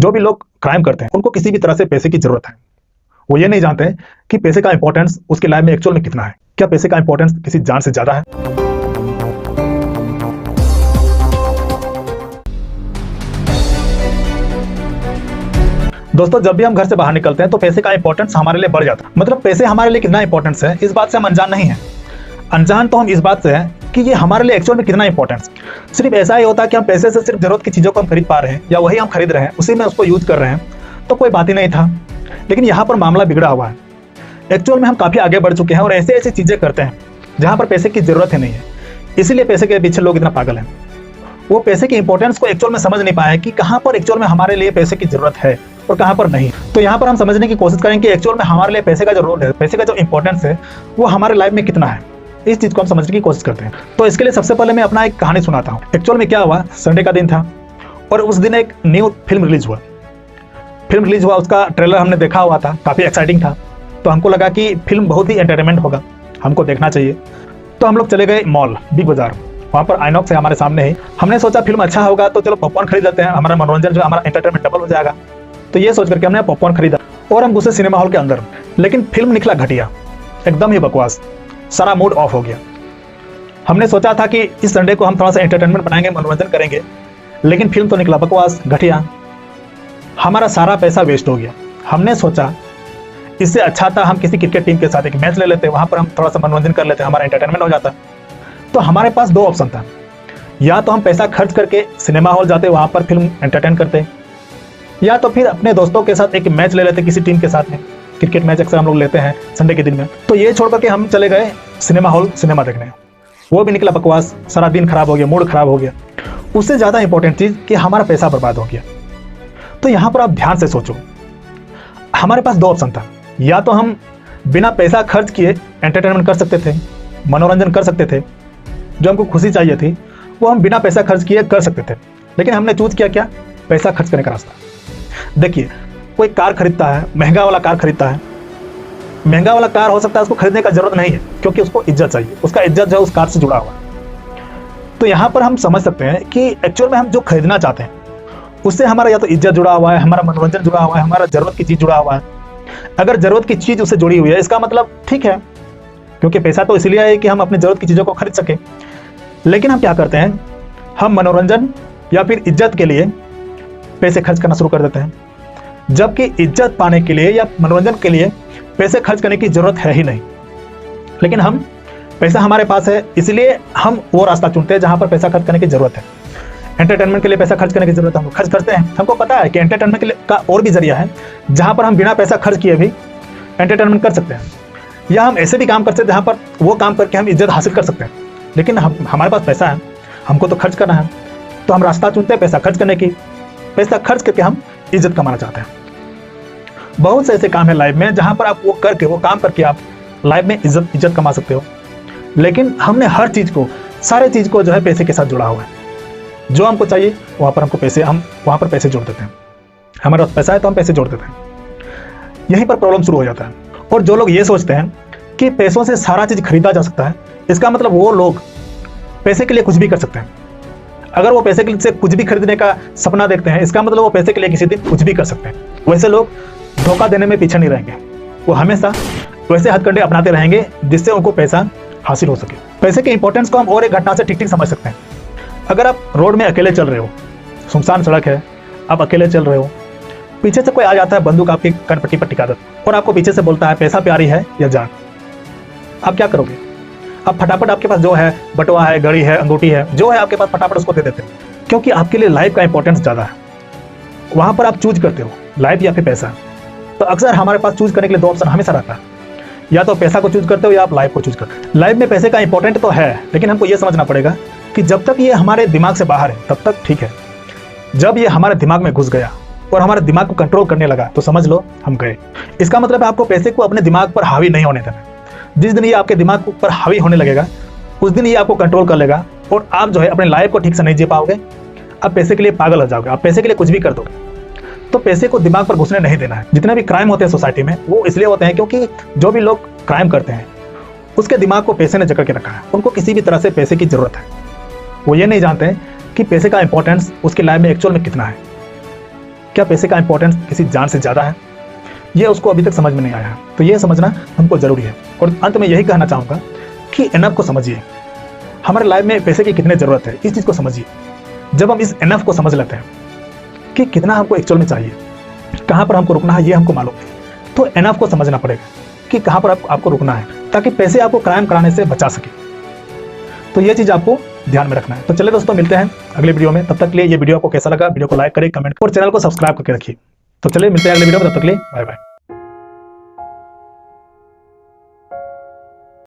जो भी लोग क्राइम करते हैं उनको किसी भी तरह से पैसे की जरूरत है। वो ये नहीं जानते कि पैसे का इंपॉर्टेंस उसके लाइफ में एक्चुअल में कितना है। क्या पैसे का इंपॉर्टेंस किसी जान से ज्यादा है? दोस्तों, जब भी हम घर से बाहर निकलते हैं तो पैसे का इंपॉर्टेंस हमारे लिए बढ़ जाता है। मतलब पैसे हमारे लिए कितना इंपॉर्टेंस है, इस बात से हम अनजान नहीं है। अनजान तो हम इस बात से है कि ये हमारे लिए एक्चुअल में कितना इंपॉर्टेंस। सिर्फ ऐसा ही होता है कि हम पैसे से सिर्फ जरूरत की चीजों को हम खरीद पा रहे हैं या वही हम खरीद रहे हैं, उसी में उसको यूज कर रहे हैं, तो कोई बात ही नहीं था। लेकिन यहाँ पर मामला बिगड़ा हुआ है। एक्चुअल में हम काफी आगे बढ़ चुके हैं और ऐसे ऐसी चीजें करते हैं जहाँ पर पैसे की जरूरत ही नहीं है। इसीलिए पैसे के पीछे लोग इतना पागल हैं। वो पैसे की इंपॉर्टेंस को एक्चुअल में समझ नहीं पाए कि कहाँ पर एक्चुअल में हमारे लिए पैसे की जरूरत है और कहाँ पर नहीं। तो यहाँ पर हम समझने की कोशिश करेंगे कि एक्चुअल में हमारे लिए पैसे का जो रोल है, पैसे का जो इंपॉर्टेंस है, वो हमारे लाइफ में कितना है। इस चीज को हम समझने की कोशिश करते हैं। तो इसके लिए सबसे पहले मैं अपना एक कहानी सुनाता हूँ। एक्चुअल में क्या हुआ, संडे का दिन था और उस दिन एक न्यू फिल्म रिलीज हुआ। उसका ट्रेलर हमने देखा हुआ था, काफी एक्साइटिंग था। तो हमको लगा कि फिल्म बहुत ही एंटरटेनमेंट होगा, हमको देखना चाहिए। तो हम लोग चले गए मॉल, बिग बाजार। वहाँ पर आइनॉक्स है हमारे सामने ही। हमने सोचा फिल्म अच्छा होगा तो चलो पॉपकॉर्न खरीद लेते हैं, हमारा मनोरंजन जो हमारा एंटरटेनमेंट डबल हो जाएगा। तो ये सोच करके हमने पॉपकॉर्न खरीदा और हम घुसे सिनेमा हॉल के अंदर। लेकिन फिल्म निकला घटिया, एकदम ही बकवास, सारा मूड ऑफ हो गया। हमने सोचा था कि इस संडे को हम थोड़ा सा एंटरटेनमेंट बनाएंगे, मनोरंजन करेंगे, लेकिन फिल्म तो निकला बकवास, घटिया। हमारा सारा पैसा वेस्ट हो गया। हमने सोचा इससे अच्छा था हम किसी क्रिकेट टीम के साथ एक मैच ले लेते, वहां पर हम थोड़ा सा मनोरंजन कर लेते, हमारा एंटरटेनमेंट हो जाता। तो हमारे पास दो ऑप्शन था, या तो हम पैसा खर्च करके सिनेमा हॉल जाते, वहां पर फिल्म एंटरटेन करते, या तो फिर अपने दोस्तों के साथ एक मैच ले लेते किसी टीम के साथ में। क्रिकेट मैच अक्सर हम लोग लेते हैं संडे के दिन में। तो ये छोड़ करके हम चले गए सिनेमा हॉल सिनेमा देखने। वो भी निकला बकवास, सारा दिन खराब हो गया, मूड खराब हो गया। उससे ज्यादा इंपॉर्टेंट चीज कि हमारा पैसा बर्बाद हो गया। तो यहाँ पर आप ध्यान से सोचो, हमारे पास दो ऑप्शन था, या तो हम बिना पैसा खर्च किए एंटरटेनमेंट कर सकते थे, मनोरंजन कर सकते थे, जो हमको खुशी चाहिए थी वो हम बिना पैसा खर्च किए कर सकते थे। लेकिन हमने चूज किया क्या, पैसा खर्च करने का रास्ता। देखिए, कोई कार खरीदता है, महंगा वाला कार खरीदता है, महंगा वाला कार हो सकता है उसको खरीदने का जरूरत नहीं है, क्योंकि उसको इज्जत चाहिए, उसका इज्जत जो है उस कार से जुड़ा हुआ है। तो यहाँ पर हम समझ सकते हैं कि एक्चुअल में हम जो खरीदना चाहते हैं उससे हमारा या तो इज्जत जुड़ा हुआ है, हमारा मनोरंजन जुड़ा हुआ है, हमारा जरूरत की चीज जुड़ा हुआ है। अगर जरूरत की चीज उससे जुड़ी हुई है, इसका मतलब ठीक है, क्योंकि पैसा तो इसलिए है कि हम अपनी जरूरत की चीजों को खरीद सके। लेकिन हम क्या करते हैं, हम मनोरंजन या फिर इज्जत के लिए पैसे खर्च करना शुरू कर देते हैं, जबकि इज्जत पाने के लिए या मनोरंजन के लिए पैसे खर्च करने की जरूरत है ही नहीं। लेकिन हम पैसा हमारे पास है, इसलिए हम वो रास्ता चुनते हैं जहां पर पैसा खर्च करने की जरूरत है। एंटरटेनमेंट के लिए पैसा खर्च करने की जरूरत है, हम खर्च करते हैं। हमको पता है कि एंटरटेनमेंट के लिए का और भी जरिया है जहां पर हम बिना पैसा खर्च किए भी एंटरटेनमेंट कर सकते हैं, या हम ऐसे भी काम कर सकते हैं जहां पर वो काम करके हम इज्जत हासिल कर सकते हैं। लेकिन हमारे पास पैसा है, हमको तो खर्च करना है, तो हम रास्ता चुनते हैं पैसा खर्च करने की। पैसा खर्च करके हम इज्जत कमाना चाहते हैं। बहुत से ऐसे काम है लाइफ में जहां पर आप वो काम करके आप लाइफ में इज्जत कमा सकते हो। लेकिन हमने हर चीज को, सारे चीज को जो है पैसे के साथ जुड़ा हुआ है। जो हमको चाहिए वहां पर हम वहां पर पैसे जोड़ देते हैं। हमारे पास पैसा है तो हम पैसे जोड़ देते हैं। यहीं पर प्रॉब्लम शुरू हो जाता है। और जो लोग ये सोचते हैं कि पैसों से सारा चीज खरीदा जा सकता है, इसका मतलब वो लोग पैसे के लिए कुछ भी कर सकते हैं। अगर वो पैसे के लिए कुछ भी खरीदने का सपना देखते हैं, इसका मतलब वो पैसे के लिए किसी दिन कुछ भी कर सकते हैं। वैसे लोग धोखा देने में पीछे नहीं रहेंगे, वो हमेशा वैसे हथकंडे अपनाते रहेंगे जिससे उनको पैसा हासिल हो सके। पैसे के इंपॉर्टेंस को हम और एक घटना से ठीक समझ सकते हैं। अगर आप रोड में अकेले चल रहे हो, सुनसान सड़क है, आप अकेले चल रहे हो, पीछे से कोई आ जाता है, बंदूक आपकी कनपट्टी पर टिका देता है और आपको पीछे से बोलता है पैसा प्यारी है या जान, आप क्या करोगे? आप फटाफट, आपके पास जो है, बटुआ है, घड़ी है, अंगूठी है, जो है आपके पास, फटाफट उसको दे देते हैं, क्योंकि आपके लिए लाइफ का इंपॉर्टेंस ज्यादा है। वहां पर आप चूज करते हो लाइफ या फिर पैसा। तो अक्सर हमारे पास चूज करने के लिए दो ऑप्शन हमेशा रहता है, या तो पैसा को चूज करते हो या आप लाइफ को चूज करते हो। लाइफ में पैसे का इंपॉर्टेंट तो है, लेकिन हमको यह समझना पड़ेगा कि जब तक ये हमारे दिमाग से बाहर है तब तक ठीक है। जब ये हमारे दिमाग में घुस गया और हमारे दिमाग को कंट्रोल करने लगा तो समझ लो हम गए। इसका मतलब है आपको पैसे को अपने दिमाग पर हावी नहीं होने देना। जिस दिन ये आपके दिमाग पर हावी होने लगेगा, उस दिन ये आपको कंट्रोल कर लेगा और आप जो है अपने लाइफ को ठीक से नहीं जी पाओगे। आप पैसे के लिए पागल हो जाओगे, आप पैसे के लिए कुछ भी कर दोगे। तो पैसे को दिमाग पर घुसने नहीं देना है। जितने भी क्राइम होते हैं सोसाइटी में, वो इसलिए होते हैं क्योंकि जो भी लोग क्राइम करते हैं उसके दिमाग को पैसे ने जकड़ के रखा है। उनको किसी भी तरह से पैसे की जरूरत है। वो ये नहीं जानते कि पैसे का इंपॉर्टेंस उसकी लाइफ में एक्चुअल में कितना है। क्या पैसे का इंपॉर्टेंस किसी जान से ज़्यादा है? ये उसको अभी तक समझ में नहीं आया है। तो ये समझना हमको ज़रूरी है। और अंत में यही कहना चाहूँगा कि एनफ को समझिए। हमारे लाइफ में पैसे की कितनी ज़रूरत है, इस चीज़ को समझिए। जब हम इस एनफ को समझ लेते हैं कि कितना हमको एक्चुअल में चाहिए, कहाँ पर हमको रुकना है, ये हमको मालूम है, तो एनफ को समझना पड़ेगा कि कहाँ पर आपको रुकना है, ताकि पैसे आपको क्राइम कराने से बचा सके। तो ये चीज़ आपको ध्यान में रखना है। तो चलिए दोस्तों, मिलते हैं अगले वीडियो में। तब तक के लिए ये वीडियो आपको कैसा लगा, वीडियो को लाइक करें, कमेंट और चैनल को सब्सक्राइब करके रखिए। तो चलिए मिलते हैं अगले वीडियो में, तब तक के लिए बाय बाय।